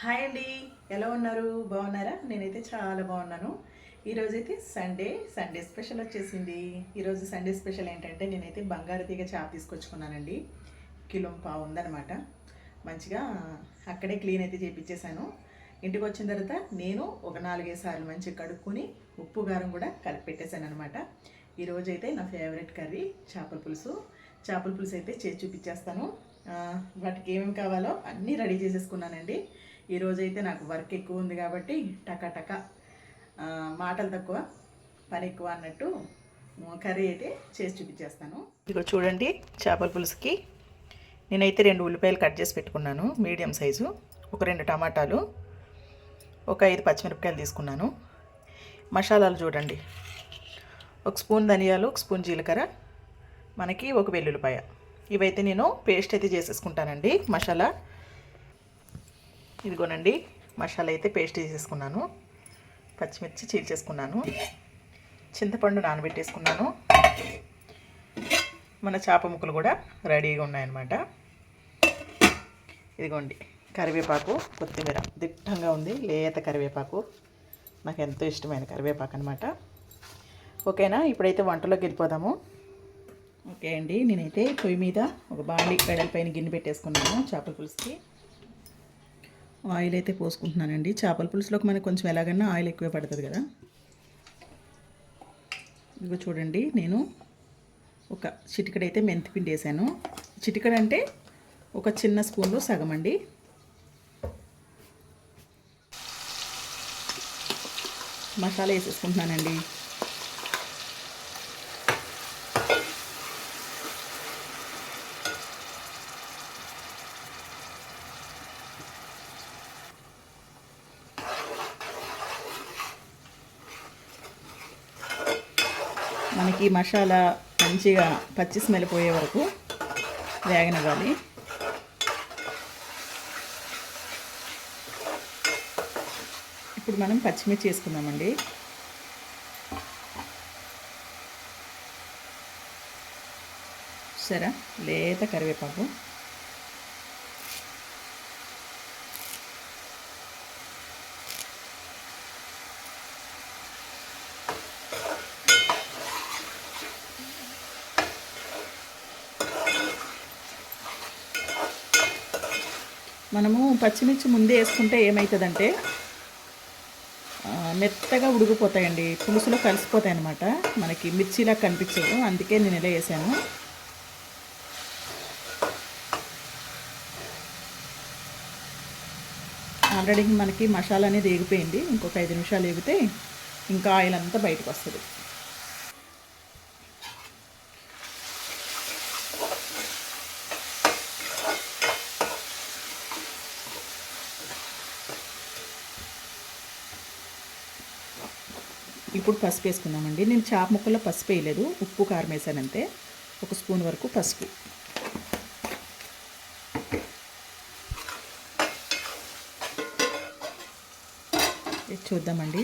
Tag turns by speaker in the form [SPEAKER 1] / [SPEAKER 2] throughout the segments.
[SPEAKER 1] Hi అండి, ఎలా ఉన్నారు? బాగున్నారా? నేనైతే చాలా బాగున్నాను. ఈరోజైతే సండే స్పెషల్ వచ్చేసింది. ఈరోజు సండే స్పెషల్ ఏంటంటే నేనైతే బంగారు తీగ చేప తీసుకొచ్చుకున్నానండి. కిలో పావు ఉందన్నమాట. మంచిగా అక్కడే క్లీన్ అయితే చేయించేసాను. ఇంటికి వచ్చిన తర్వాత నేను ఒక 4-5 సార్లు మంచిగా కడుక్కొని ఉప్పు కారం కూడా కలిపి పెట్టేశాను అనమాట. ఈరోజైతే నా ఫేవరెట్ కర్రీ చేపల పులుసు అయితే చేసి చూపించేస్తాను. వాటికి ఏమేమి కావాలో అన్నీ రెడీ చేసేసుకున్నానండి. ఈరోజైతే నాకు వర్క్ ఎక్కువ ఉంది కాబట్టి టకా మాటలు తక్కువ పని ఎక్కువ అన్నట్టు కర్రీ అయితే చేసి చూపించేస్తాను. ఇదిగో చూడండి, చేపల పులుసుకి నేనైతే 2 ఉల్లిపాయలు కట్ చేసి పెట్టుకున్నాను, మీడియం సైజు. ఒక 2 టమాటాలు, ఒక 5 పచ్చిమిరపకాయలు తీసుకున్నాను. మసాలాలు చూడండి, 1 స్పూన్ ధనియాలు, 1 స్పూన్ జీలకర్ర, మనకి 1 వెల్లుల్లిపాయ. ఇవైతే నేను పేస్ట్ అయితే చేసేసుకుంటానండి. మసాలా ఇదిగోనండి, మసాలా అయితే పేస్ట్ చేసేసుకున్నాను. పచ్చిమిర్చి చీల్చేసుకున్నాను. చింతపండు నానబెట్టేసుకున్నాను. మన చేప ముక్కలు కూడా రెడీగా ఉన్నాయన్నమాట. ఇదిగోండి, కరివేపాకు, కొత్తిమీర దిట్టంగా ఉంది. లేత కరివేపాకు, నాకు ఎంతో ఇష్టమైన కరివేపాకు అనమాట. ఓకేనా, ఇప్పుడైతే వంటలోకి వెళ్ళిపోదాము. ఓకే అండి, నేనైతే పొయ్యి మీద ఒక బాండి వెడల్పైన గిన్నె పెట్టేసుకున్నాను. చేపల పులుసుకి ఆయిల్ అయితే పోసుకుంటున్నానండి. చేపల పులుసులోకి మనకు కొంచెం ఎలాగన్నా ఆయిల్ ఎక్కువే పడుతుంది కదా. ఇదిగో చూడండి, నేను ఒక చిటికడైతే మెంతిపిండి వేసాను. చిటికడ అంటే ఒక చిన్న స్పూన్లో సగం అండి. మసాలా వేసేసుకుంటున్నానండి. మనకి మసాలా మంచిగా పచ్చి స్మెల్ పోయే వరకు వేగనివ్వాలి. ఇప్పుడు మనం పచ్చిమిర్చి వేసుకుందామండి. సరే, లేత కరివేపాకు, మనము పచ్చిమిర్చి ముందే వేసుకుంటే ఏమవుతుందంటే మెత్తగా ఉడికిపోతాయండి, పులుసులో కలిసిపోతాయి అన్నమాట. మనకి మిర్చిలా కనిపించదు, అందుకే నేను ఇలా వేసాను. ఆల్రెడీ మనకి మసాలా అనేది ఎగిపోయింది. ఇంకొక 5 నిమిషాలు ఎగితే ఇంకా ఆయిల్ అంతా బయటకు వస్తుంది. ఇప్పుడు పసుపు వేసుకుందామండి. నేను చేప ముక్కల్లో పసుపు వేయలేదు, ఉప్పు కారం వేసానంతే. 1 స్పూన్ వరకు పసుపు. చూద్దామండి.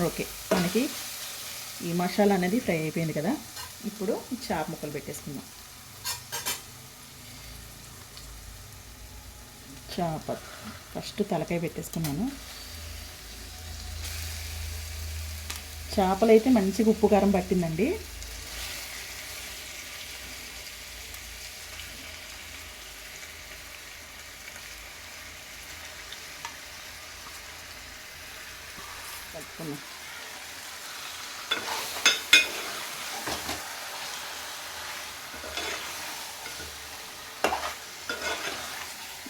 [SPEAKER 1] ఓకే, మనకి ఈ మసాలా అనేది ఫ్రై అయిపోయింది కదా. ఇప్పుడు చేప ముక్కలు పెట్టేసుకుందాం. చేప ఫస్ట్ తలకాయ పెట్టేసుకున్నాను. చేపలు అయితే మంచిగా ఉప్పు కారం పట్టిందండి. కలుపుకున్నాం.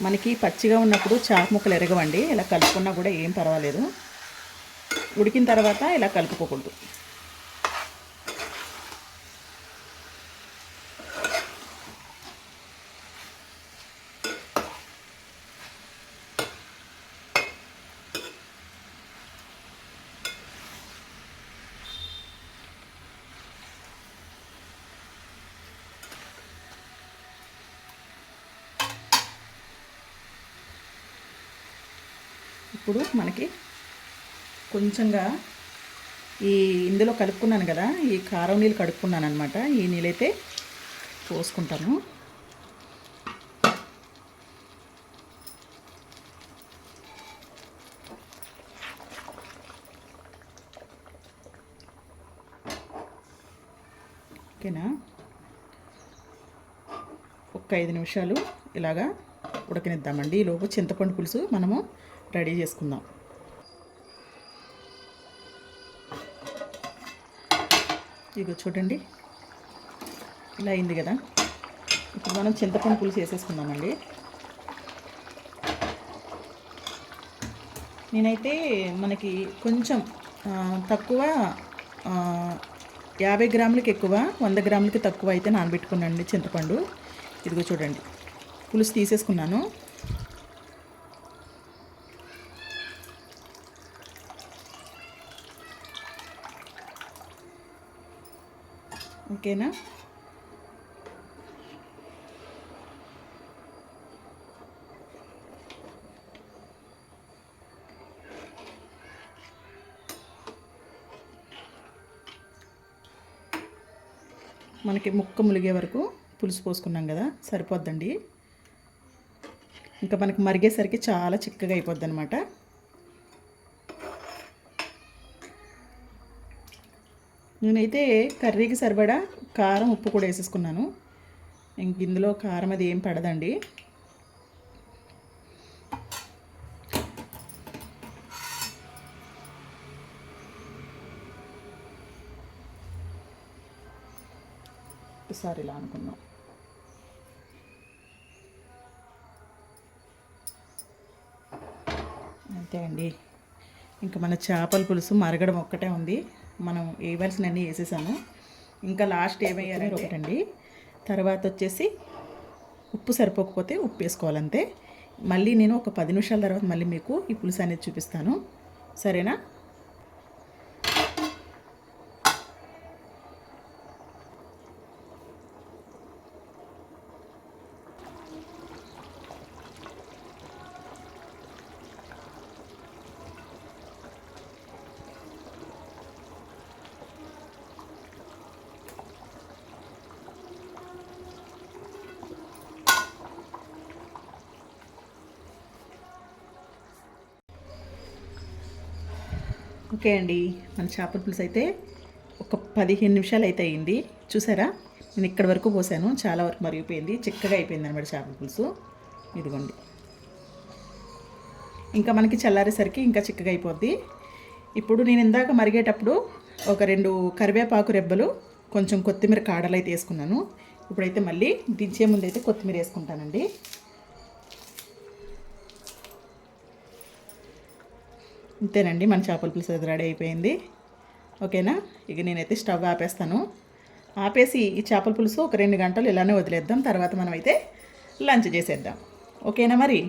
[SPEAKER 1] మనకి పచ్చిగా ఉన్నప్పుడు చేప ముక్కలు ఎరగవండి. ఇలా కలుపుకున్నా కూడా ఏం పర్వాలేదు. ఉడికిన తర్వాత ఇలా కలుపుకోకూడదు. ఇప్పుడు మనకి కొంచెంగా ఇందులో కలుపుకున్నాను కదా, ఈ కారం నీళ్ళు కడుక్కున్నాను అనమాట. ఈ నీళ్ళైతే పోసుకుంటాను. ఓకేనా. ఒక 5 నిమిషాలు ఇలాగా ఉడకనిద్దామండి. ఈలోపు చింతపండు పులుసు మనము రెడీ చేసుకుందాం. ఇదిగో చూడండి, ఇలా అయింది కదా. ఇప్పుడు మనం చింతపండు పులుసు వేసేసుకుందామండి. నేనైతే మనకి కొంచెం తక్కువ 50 గ్రాములకి ఎక్కువ, 100 గ్రాములకి తక్కువ అయితే నానబెట్టుకున్నానండి చింతపండు. ఇదిగో చూడండి, పులుసు తీసేసుకున్నాను. ఓకేనా. మనకి ముక్క ములిగే వరకు పులుసు పోసుకున్నాం కదా, సరిపోద్దండి. ఇంకా మనకి మరిగేసరికి చాలా చిక్కగా అయిపోద్ది అనమాట. నేనైతే కర్రీకి సరిపడా కారం ఉప్పు కూడా వేసేసుకున్నాను. ఇంక ఇందులో కారం అది ఏం పడదండి. ఒకసారి ఇలా అనుకున్నాం. అంతే అండి. ఇంకా మన చేపల పులుసు మరగడం ఒక్కటే ఉంది. మనం వేయవలసినవన్నీ వేసేసాము. ఇంకా లాస్ట్ ఏమయ్యారంటే ఒకటండి, తర్వాత వచ్చేసి ఉప్పు సరిపోకపోతే ఉప్పు వేసుకోవాలంతే. మళ్ళీ నేను ఒక 10 నిమిషాల తర్వాత మళ్ళీ మీకు ఈ పులుసు అనేది చూపిస్తాను, సరేనా. ఓకే అండి, మన చేపల పులుసు అయితే ఒక 15 నిమిషాలు అయితే అయింది. చూసారా, నేను ఇక్కడి వరకు పోసాను, చాలా వరకు మరిగిపోయింది, చిక్కగా అయిపోయింది అనమాట చేపల పులుసు. ఇదిగోండి, ఇంకా మనకి చల్లారేసరికి ఇంకా చిక్కగా అయిపోద్ది. ఇప్పుడు నేను ఇందాక మరిగేటప్పుడు ఒక 2 కరివేపాకు రెబ్బలు, కొంచెం కొత్తిమీర కాడలు అయితే వేసుకున్నాను. ఇప్పుడైతే మళ్ళీ దించే ముందు అయితే కొత్తిమీర వేసుకుంటానండి. అంతేనండి, మన చేపల పులుసు అది రెడీ అయిపోయింది. ఓకేనా. ఇక నేనైతే స్టవ్ ఆపేస్తాను. ఆపేసి ఈ చేపల పులుసు ఒక 2 గంటలు ఇలానే వదిలేద్దాం. తర్వాత మనం అయితే లంచ్ చేసేద్దాం. ఓకేనా మరి.